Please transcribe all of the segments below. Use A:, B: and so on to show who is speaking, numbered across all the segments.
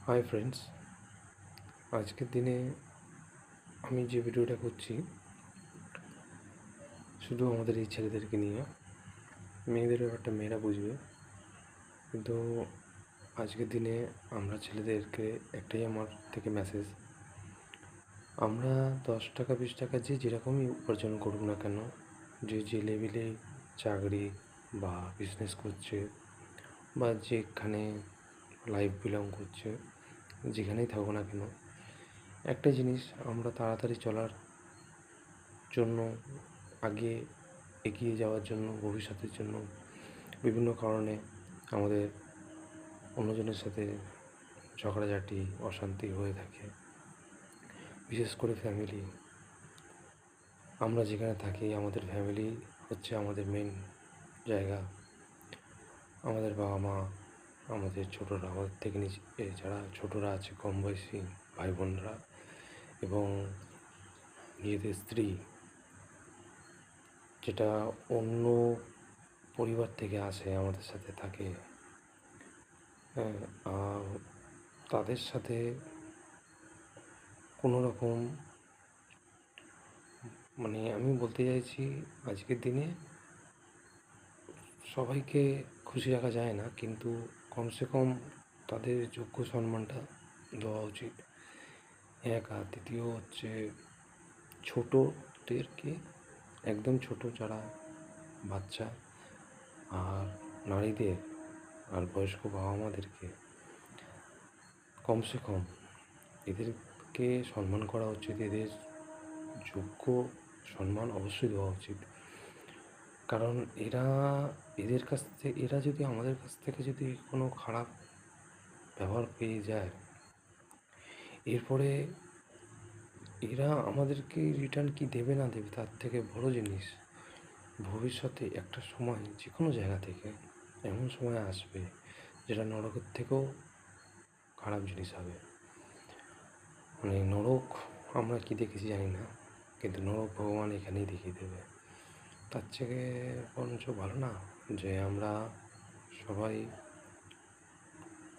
A: Hi friends, আজকের দিনে আমি যে ভিডিওটা করছি শুধু আমাদের এই ছেলেদেরকে নিয়ে। মেয়েদের ব্যাপারটা মেয়েরা বুঝবে, কিন্তু আজকের দিনে আমরা ছেলেদেরকে একটাই আমার থেকে মেসেজ, আমরা 10 টাকা 20 টাকা যে যেরকমই উপার্জন করুক না কেন, যে লেভেলে চাকরি বা বিজনেস করছে বা যেখানে লাইফ বিলং করছে, যেখানেই থাকুক না কেন, একটা জিনিস আমরা তাড়াতাড়ি চলার জন্য, আগে এগিয়ে যাওয়ার জন্য, ভবিষ্যতের জন্য বিভিন্ন কারণে আমাদের অন্যজনের সাথে ঝগড়াঝাটি অশান্তি হয়ে থাকে। বিশেষ করে ফ্যামিলি, আমরা যেখানে থাকি আমাদের ফ্যামিলি হচ্ছে আমাদের মেন জায়গা। আমাদের বাবা মা, আমাদের ছোটরা, আমাদের থেকে নিচে যারা ছোটরা আছে, কম বয়সী ভাই বোনরা এবং নিজেদের স্ত্রী, যেটা অন্য পরিবার থেকে আসে আমাদের সাথে থাকে, আর তাদের সাথে কোনো রকম, আমি বলতে চাইছি আজকের দিনে সবাইকে খুশি রাখা যায় না, কিন্তু কমসে কম তাদের যোগ্য সম্মানটা দেওয়া উচিত। এক, আর দ্বিতীয় হচ্ছে ছোটোদেরকে, একদম ছোট যারা বাচ্চা আর নারীদের আর বয়স্ক বাবা মাদেরকে কমসে কম এদেরকে সম্মান করা উচিত। এদের যোগ্য সম্মান অবশ্যই দেওয়া উচিত, কারণ এদের কাছ থেকে, এরা যদি আমাদের কাছ থেকে যদি কোনো খারাপ ব্যবহার পেয়ে যায়, এরপরে এরা আমাদেরকে রিটার্ন কি দেবে না দেবে তার থেকে বড় জিনিস, ভবিষ্যতে একটা সময় যে কোনো জায়গা থেকে এমন সময় আসবে যেটা নরকের থেকেও খারাপ জিনিস হবে। নরক আমরা কি দেখেছি জানি না, কিন্তু নরক ভগবান এখানেই দেখিয়ে দেবে। তার থেকে বরঞ্চ ভালো না যে আমরা সবাই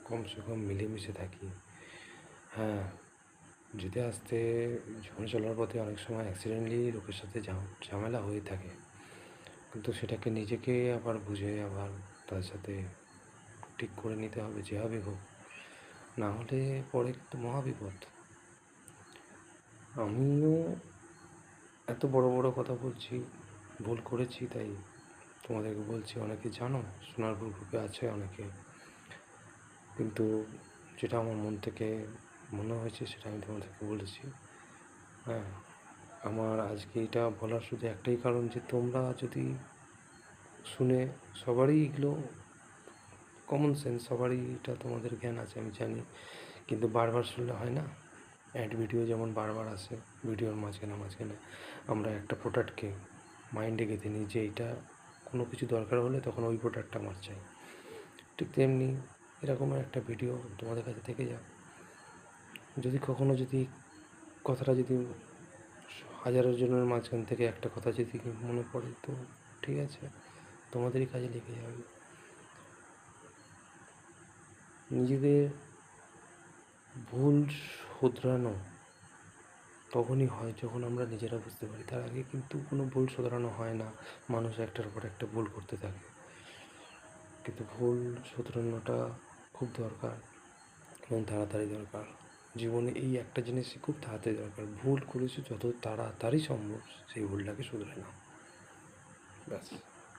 A: কমসে কম মিলেমিশে থাকি। হ্যাঁ, যেতে আসতে জীবন চলার পথে অনেক সময় অ্যাক্সিডেন্টলি লোকের সাথে ঝামেলা হয়ে থাকে, কিন্তু সেটাকে নিজেকে আবার বুঝে আবার তার সাথে ঠিক করে নিতে হবে যেভাবে হোক, না হলে পরে কিন্তু মহাবিপদ। আমিও এত বড় বড় কথা বলছি, ভুল করেছি, তাই তোমাদেরকে বলছি। অনেকে জানো, সোনারপুর গ্রুপে আছে অনেকে, কিন্তু যেটা আমার মন থেকে মনে হয়েছে সেটা আমি তোমাদেরকে বলেছি। হ্যাঁ, আমার আজকে এটা বলার শুধু একটাই কারণ যে তোমরা যদি শুনে, সবারই এগুলো কমন সেন্স, সবারই এটা তোমাদের জ্ঞান আছে আমি জানি, কিন্তু বারবার শুনলে হয় না। অ্যাড ভিডিও যেমন বারবার আসে, ভিডিওর মাঝখানে মাঝখানে আমরা একটা প্রোডাক্টকে মাইন্ডে গেঁথে নিই যে এটা কোনো কিছু দরকার হলে তখন ওই প্রোডাক্টটা আমার চাই। ঠিক তেমনি এরকম একটা ভিডিও তোমাদের কাছে থেকে যাক, যদি কখনো যদি কথাটা যদি হাজারো জনের মাঝখান থেকে একটা কথা যদি মনে পড়ে, তো ঠিক আছে, তোমাদেরই কাজে লেগে যাবে। নিজেদের ভুল শোধরানো তখনই হয় যখন আমরা নিজেরা বুঝতে পারি, তার আগে কিন্তু কোনো ভুল শোধরানো হয় না। মানুষ একটার পর একটা ভুল করতে থাকে, কিন্তু ভুল শোধরানোটা খুব দরকার এবং তাড়াতাড়ি দরকার। জীবনে এই একটা জিনিসই খুব তাড়াতাড়ি দরকার, ভুল করেছো যত তাড়াতাড়ি সম্ভব সেই ভুলটাকে শুধরে নাও, ব্যাস।